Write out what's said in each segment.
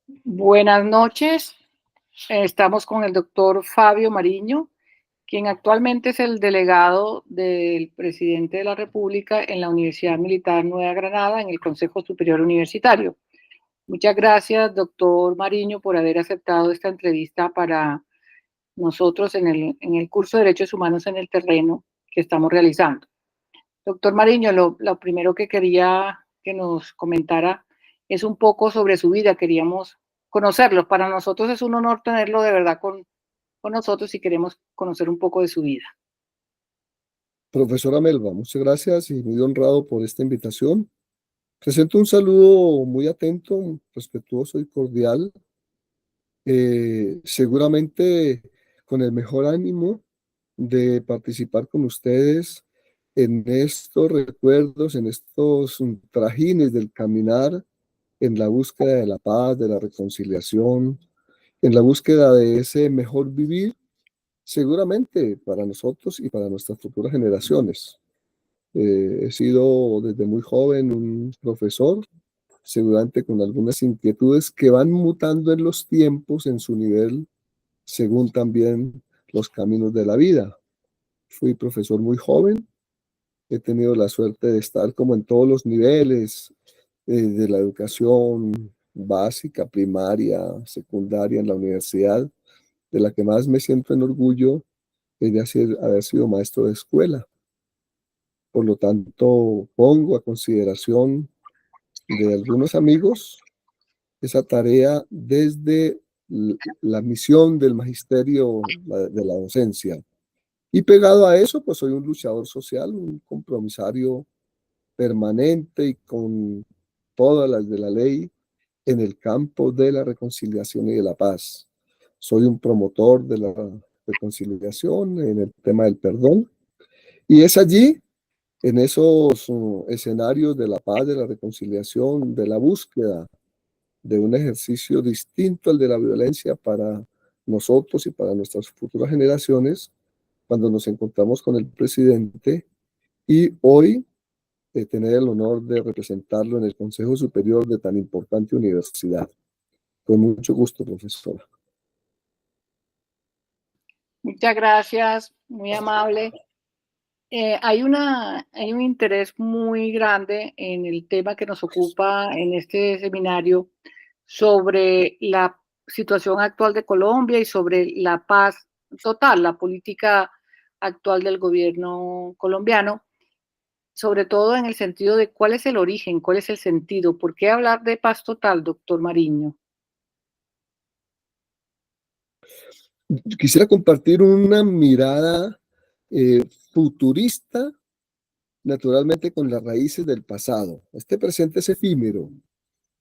Buenas noches. Estamos con el doctor Fabio Mariño, quien actualmente es el delegado del presidente de la República en la Universidad Militar Nueva Granada, en el Consejo Superior Universitario. Muchas gracias, doctor Mariño, por haber aceptado esta entrevista para nosotros en el curso de Derechos Humanos en el Terreno que estamos realizando. Doctor Mariño, lo primero que quería que nos comentara es un poco sobre su vida. Queríamos conocerlo. Para nosotros es un honor tenerlo de verdad con nosotros y queremos conocer un poco de su vida. Profesora Melba, muchas gracias y muy honrado por esta invitación. Presento un saludo muy atento, respetuoso y cordial, seguramente con el mejor ánimo de participar con ustedes en estos recuerdos, en estos trajines del caminar, en la búsqueda de la paz, de la reconciliación, en la búsqueda de ese mejor vivir, seguramente para nosotros y para nuestras futuras generaciones. He sido desde muy joven un profesor, seguramente con algunas inquietudes que van mutando en los tiempos, en su nivel, según también los caminos de la vida. Fui profesor muy joven, he tenido la suerte de estar como en todos los niveles de la educación básica, primaria, secundaria, en la universidad. De la que más me siento en orgullo es de haber sido maestro de escuela. Por lo tanto, pongo a consideración de algunos amigos esa tarea desde la misión del magisterio de la docencia. Y pegado a eso, pues soy un luchador social, un compromisario permanente y con todas las de la ley en el campo de la reconciliación y de la paz. Soy un promotor de la reconciliación en el tema del perdón. Y es allí, en esos escenarios de la paz, de la reconciliación, de la búsqueda de un ejercicio distinto al de la violencia para nosotros y para nuestras futuras generaciones, cuando nos encontramos con el presidente y hoy tener el honor de representarlo en el Consejo Superior de tan importante universidad. Con mucho gusto, profesora. Muchas gracias, muy amable. Hay un interés muy grande en el tema que nos ocupa en este seminario sobre la situación actual de Colombia y sobre la paz total, la política actual del gobierno colombiano, sobre todo en el sentido de cuál es el origen, cuál es el sentido, por qué hablar de paz total, doctor Mariño. Quisiera compartir una mirada eh, futurista, naturalmente con las raíces del pasado. Este presente es efímero.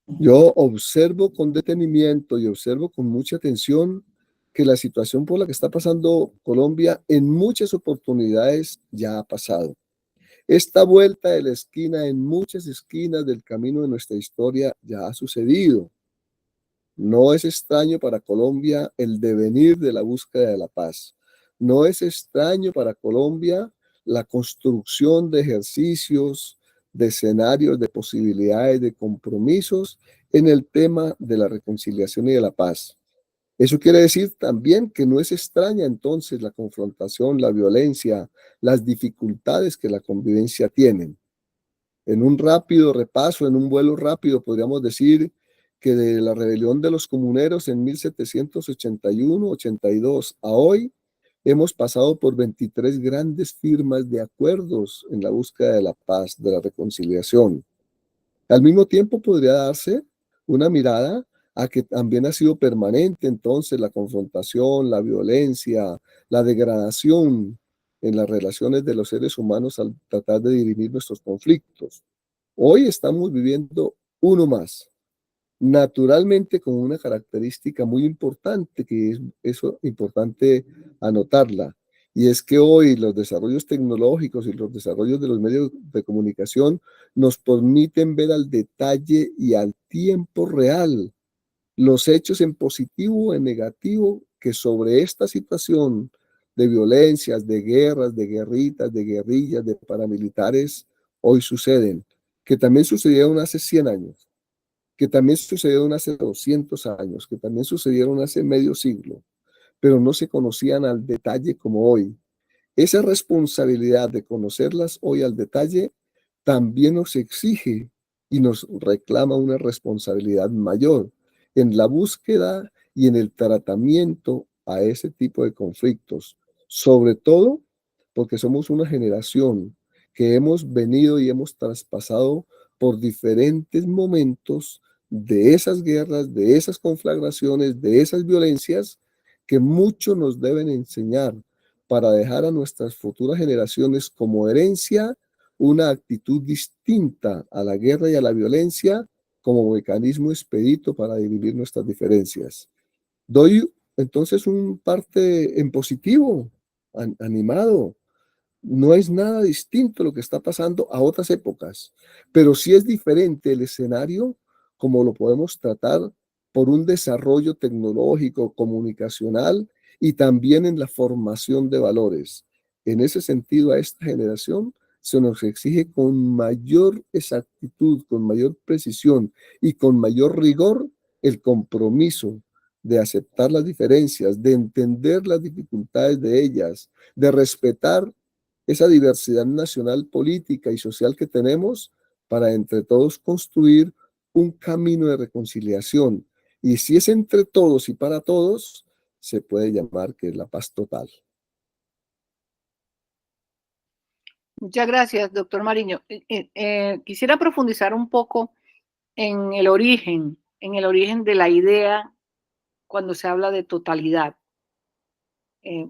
Yo observo con detenimiento y observo con mucha atención que la situación por la que está pasando Colombia en muchas oportunidades ya ha pasado. Esta vuelta de la esquina en muchas esquinas del camino de nuestra historia ya ha sucedido. No es extraño para Colombia el devenir de la búsqueda de la paz. No es extraño para Colombia la construcción de ejercicios, de escenarios, de posibilidades, de compromisos en el tema de la reconciliación y de la paz. Eso quiere decir también que no es extraña entonces la confrontación, la violencia, las dificultades que la convivencia tienen. En un rápido repaso, en un vuelo rápido, podríamos decir que de la rebelión de los comuneros en 1781-82 a hoy, hemos pasado por 23 grandes firmas de acuerdos en la búsqueda de la paz, de la reconciliación. Al mismo tiempo podría darse una mirada a que también ha sido permanente entonces la confrontación, la violencia, la degradación en las relaciones de los seres humanos al tratar de dirimir nuestros conflictos. Hoy estamos viviendo uno más, naturalmente con una característica muy importante, que es eso importante anotarla, y es que hoy los desarrollos tecnológicos y los desarrollos de los medios de comunicación nos permiten ver al detalle y al tiempo real los hechos en positivo o en negativo que sobre esta situación de violencias, de guerras, de guerritas, de guerrillas, de paramilitares, hoy suceden, que también sucedieron hace 100 años. que también sucedieron hace 200 años, que también sucedieron hace medio siglo, pero no se conocían al detalle como hoy. Esa responsabilidad de conocerlas hoy al detalle también nos exige y nos reclama una responsabilidad mayor en la búsqueda y en el tratamiento a ese tipo de conflictos, sobre todo porque somos una generación que hemos venido y hemos traspasado por diferentes momentos de esas guerras, de esas conflagraciones, de esas violencias que mucho nos deben enseñar para dejar a nuestras futuras generaciones como herencia una actitud distinta a la guerra y a la violencia como mecanismo expedito para dirimir nuestras diferencias. Doy entonces un parte en positivo, animado. No es nada distinto lo que está pasando a otras épocas, pero sí es diferente el escenario como lo podemos tratar por un desarrollo tecnológico, comunicacional y también en la formación de valores. En ese sentido, a esta generación se nos exige con mayor exactitud, con mayor precisión y con mayor rigor el compromiso de aceptar las diferencias, de entender las dificultades de ellas, de respetar esa diversidad nacional, política y social que tenemos para entre todos construir un camino de reconciliación. Y si es entre todos y para todos, se puede llamar que es la paz total. Muchas gracias, doctor Mariño. Quisiera profundizar un poco en el origen de la idea cuando se habla de totalidad, eh,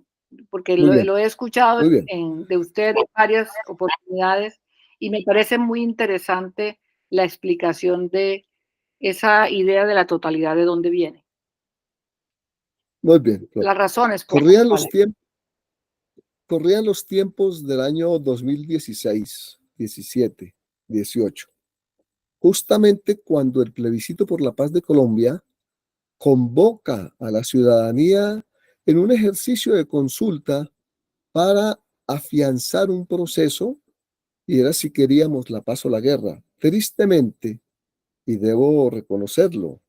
porque Muy bien, lo he escuchado muy bien. de usted en varias oportunidades y me parece muy interesante la explicación de esa idea de la totalidad, de dónde viene, Muy bien, Flor. las razones por las Corrían los cuales. tiempos, corrían los tiempos del año 2016, 17, 18, justamente cuando el plebiscito por la paz de Colombia convoca a la ciudadanía en un ejercicio de consulta para afianzar un proceso y era si queríamos la paz o la guerra. Tristemente, y debo reconocerlo,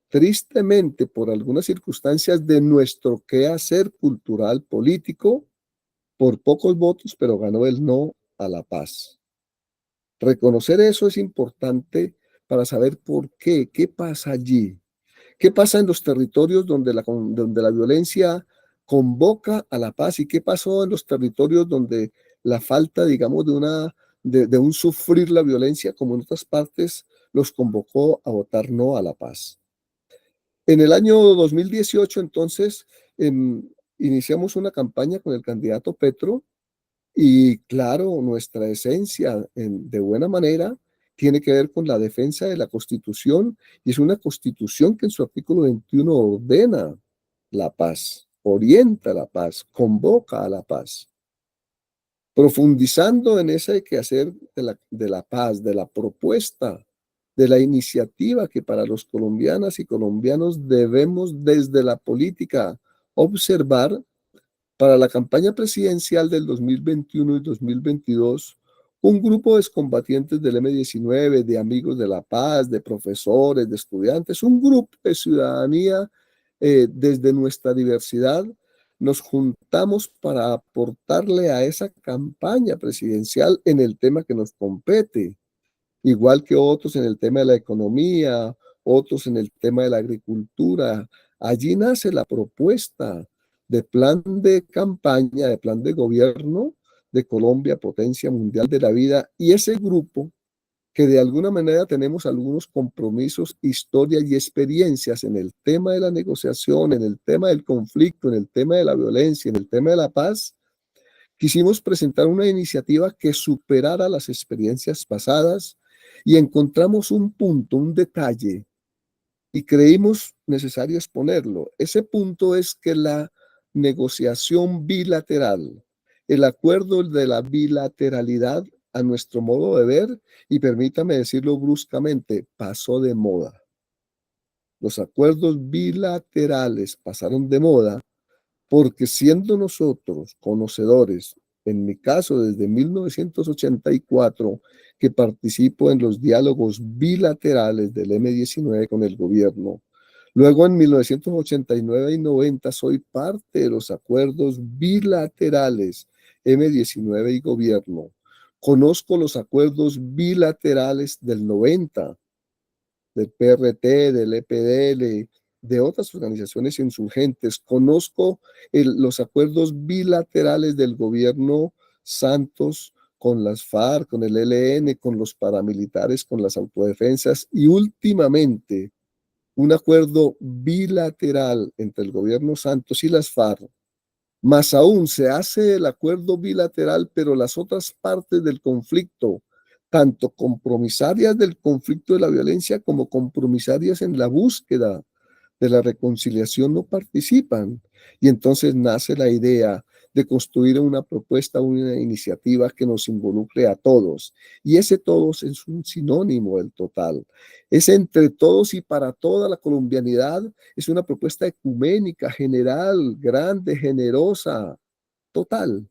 tristemente por algunas circunstancias de nuestro quehacer cultural político, por pocos votos, pero ganó el no a la paz. Reconocer eso es importante para saber por qué, qué pasa allí. ¿Qué pasa en los territorios donde la violencia convoca a la paz y qué pasó en los territorios donde la falta, digamos, de un sufrir la violencia, como en otras partes, los convocó a votar no a la paz? En el año 2018, entonces, iniciamos una campaña con el candidato Petro y claro, nuestra esencia de buena manera tiene que ver con la defensa de la Constitución y es una Constitución que en su artículo 21 ordena la paz, orienta la paz, convoca a la paz. Profundizando en ese quehacer de la paz, de la propuesta, de la iniciativa que para los colombianas y colombianos debemos desde la política observar para la campaña presidencial del 2021 y 2022, un grupo de excombatientes del M-19, de amigos de la paz, de profesores, de estudiantes, un grupo de ciudadanía desde nuestra diversidad, nos juntamos para aportarle a esa campaña presidencial en el tema que nos compete, igual que otros en el tema de la economía, otros en el tema de la agricultura. Allí nace la propuesta de plan de campaña, de plan de gobierno de Colombia, potencia mundial de la vida, y ese grupo que de alguna manera tenemos algunos compromisos, historias y experiencias en el tema de la negociación, en el tema del conflicto, en el tema de la violencia, en el tema de la paz, quisimos presentar una iniciativa que superara las experiencias pasadas y encontramos un punto, un detalle, y creímos necesario exponerlo. Ese punto es que la negociación bilateral, el acuerdo de la bilateralidad a nuestro modo de ver, y permítame decirlo bruscamente, pasó de moda. Los acuerdos bilaterales pasaron de moda porque siendo nosotros conocedores en mi caso, desde 1984, que participo en los diálogos bilaterales del M-19 con el gobierno. Luego, en 1989 y 90, soy parte de los acuerdos bilaterales M-19 y gobierno. Conozco los acuerdos bilaterales del 90, del PRT, del EPDL, de otras organizaciones insurgentes. Conozco los acuerdos bilaterales del gobierno Santos con las FARC, con el ELN, con los paramilitares, con las autodefensas y últimamente un acuerdo bilateral entre el gobierno Santos y las FARC. Más aún, se hace el acuerdo bilateral, pero las otras partes del conflicto, tanto compromisarias del conflicto de la violencia como compromisarias en la búsqueda de la reconciliación, no participan. Y entonces nace la idea de construir una propuesta, una iniciativa que nos involucre a todos. Y ese todos es un sinónimo del total. Es entre todos y para toda la colombianidad. Es una propuesta ecuménica, general, grande, generosa, total.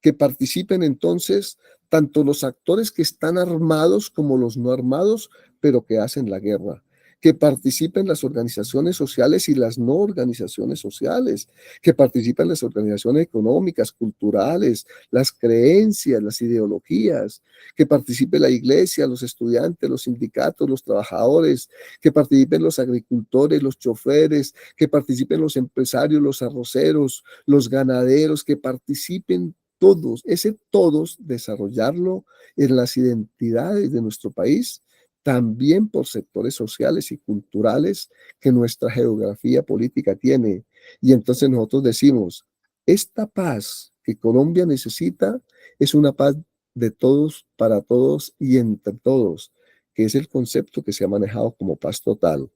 Que participen entonces tanto los actores que están armados como los no armados, pero que hacen la guerra. Que participen las organizaciones sociales y las no organizaciones sociales, que participen las organizaciones económicas, culturales, las creencias, las ideologías, que participe la iglesia, los estudiantes, los sindicatos, los trabajadores, que participen los agricultores, los choferes, que participen los empresarios, los arroceros, los ganaderos, que participen todos, ese todos, desarrollarlo en las identidades de nuestro país, también por sectores sociales y culturales que nuestra geografía política tiene. Y entonces nosotros decimos, esta paz que Colombia necesita es una paz de todos, para todos y entre todos, que es el concepto que se ha manejado como paz total.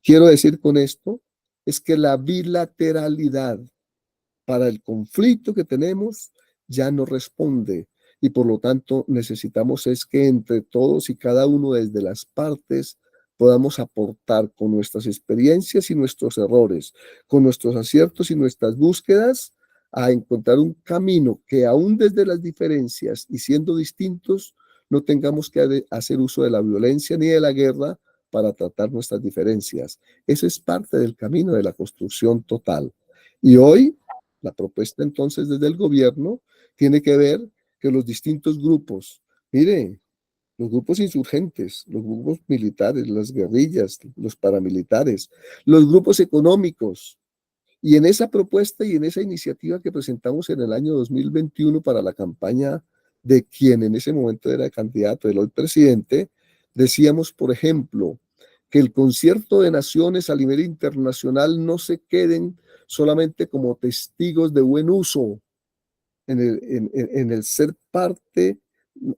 Quiero decir con esto, es que la bilateralidad para el conflicto que tenemos ya no responde y por lo tanto necesitamos es que entre todos y cada uno desde las partes podamos aportar con nuestras experiencias y nuestros errores, con nuestros aciertos y nuestras búsquedas a encontrar un camino que aún desde las diferencias y siendo distintos no tengamos que hacer uso de la violencia ni de la guerra para tratar nuestras diferencias. Eso es parte del camino de la construcción total. Y hoy la propuesta entonces desde el gobierno tiene que ver que los distintos grupos, mire, los grupos insurgentes, los grupos militares, las guerrillas, los paramilitares, los grupos económicos, y en esa propuesta y en esa iniciativa que presentamos en el año 2021 para la campaña de quien en ese momento era candidato, el hoy presidente, decíamos, por ejemplo, que el concierto de naciones a nivel internacional no se queden solamente como testigos de buen uso en el ser parte,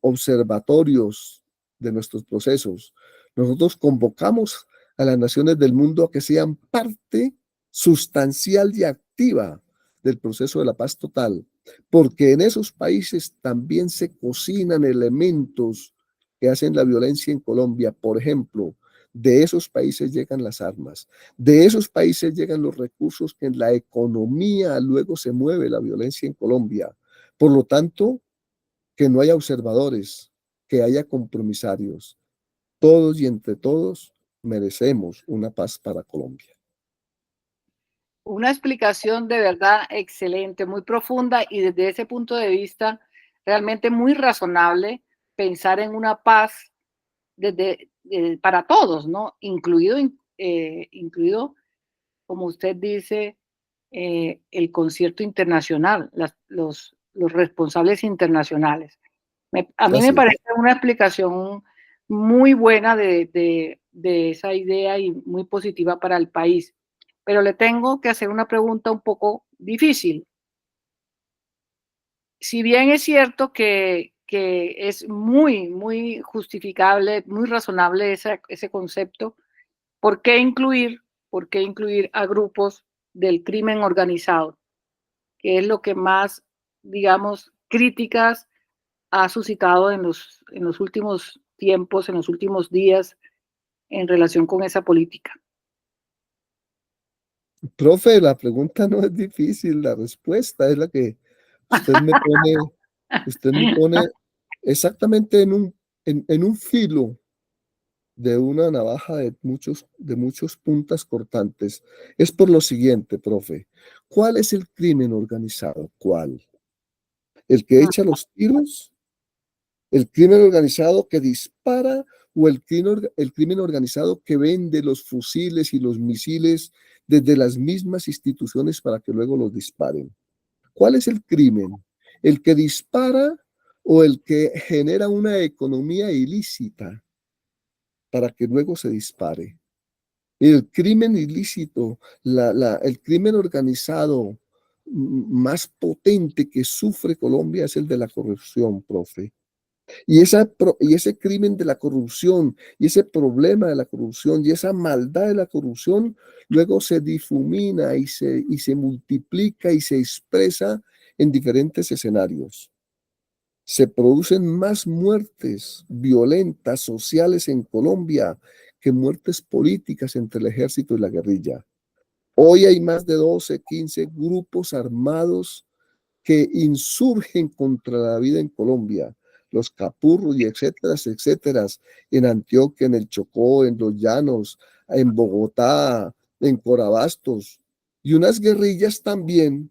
observatorios de nuestros procesos. Nosotros convocamos a las naciones del mundo a que sean parte sustancial y activa del proceso de la paz total, porque en esos países también se cocinan elementos que hacen la violencia en Colombia. Por ejemplo, de esos países llegan las armas, de esos países llegan los recursos que en la economía luego se mueve la violencia en Colombia. Por lo tanto, que no haya observadores, que haya compromisarios. Todos y entre todos merecemos una paz para Colombia. Una explicación de verdad excelente, muy profunda y desde ese punto de vista realmente muy razonable pensar en una paz para todos, ¿no? Incluido, como usted dice, el concierto internacional, los responsables internacionales. A mí me Así parece es. una explicación muy buena de esa idea y muy positiva para el país. Pero le tengo que hacer una pregunta un poco difícil. Si bien es cierto que es muy justificable, muy razonable ese concepto, ¿por qué incluir a grupos del crimen organizado? Que es lo que más, digamos, críticas ha suscitado en los últimos tiempos, en los últimos días, en relación con esa política. Profe, la pregunta no es difícil, la respuesta es la que usted me pone exactamente en un filo de una navaja de muchos puntas cortantes. Es por lo siguiente, profe. ¿Cuál es el crimen organizado? ¿Cuál? ¿El que echa los tiros? ¿El crimen organizado que dispara o el crimen organizado que vende los fusiles y los misiles desde las mismas instituciones para que luego los disparen? ¿Cuál es el crimen? ¿El que dispara o el que genera una economía ilícita para que luego se dispare? El crimen ilícito, el crimen organizado más potente que sufre Colombia es el de la corrupción, profe. Y ese crimen de la corrupción, y ese problema de la corrupción, y esa maldad de la corrupción, luego se difumina y se multiplica y se expresa en diferentes escenarios. Se producen más muertes violentas, sociales en Colombia que muertes políticas entre el ejército y la guerrilla. Hoy hay más de 12, 15 grupos armados que insurgen contra la vida en Colombia, los capurros y etcétera, etcétera, en Antioquia, en el Chocó, en los Llanos, en Bogotá, en Corabastos, y unas guerrillas también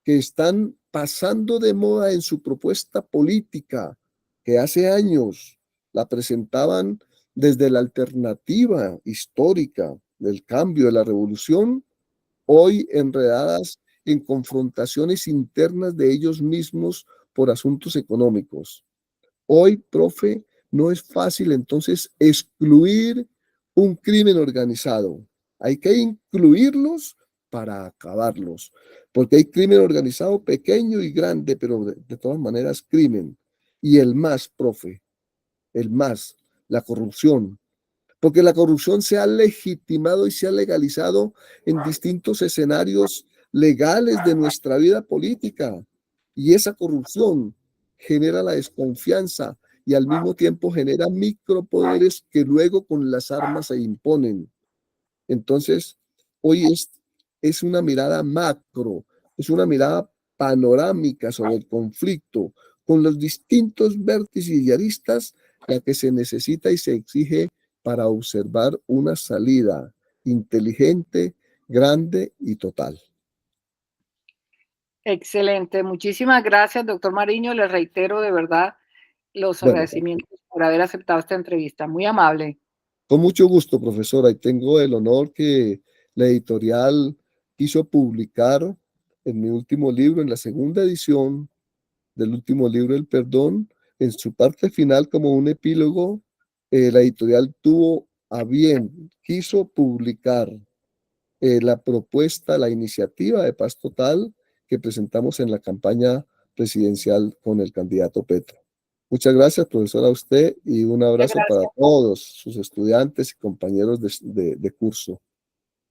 que están pasando de moda en su propuesta política, que hace años la presentaban desde la alternativa histórica del cambio, de la revolución, hoy enredadas en confrontaciones internas de ellos mismos por asuntos económicos. Hoy, profe, no es fácil entonces excluir un crimen organizado. Hay que incluirlos para acabarlos, porque hay crimen organizado pequeño y grande, pero de todas maneras crimen. Y el más, profe, el más, la corrupción, porque la corrupción se ha legitimado y se ha legalizado en distintos escenarios legales de nuestra vida política. Y esa corrupción genera la desconfianza y al mismo tiempo genera micropoderes que luego con las armas se imponen. Entonces, hoy es una mirada macro, es una mirada panorámica sobre el conflicto, con los distintos vértices y aristas la que se necesita y se exige para observar una salida inteligente, grande y total. Excelente. Muchísimas gracias, doctor Mariño. Le reitero de verdad los Bueno, agradecimientos por haber aceptado esta entrevista. Muy amable. con mucho gusto, profesora, y tengo el honor que la editorial quiso publicar en mi último libro, en la segunda edición, del último libro, El Perdón, en su parte final como un epílogo, la editorial tuvo a bien, quiso publicar la propuesta, la iniciativa de paz total que presentamos en la campaña presidencial con el candidato Petro. Muchas gracias, profesora, a usted y un Muchas abrazo para gracias. todos sus estudiantes y compañeros de curso.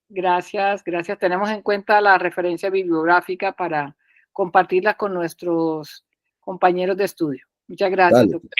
Gracias, gracias. Tenemos en cuenta la referencia bibliográfica para compartirla con nuestros compañeros de estudio. Muchas gracias, Dale, doctor.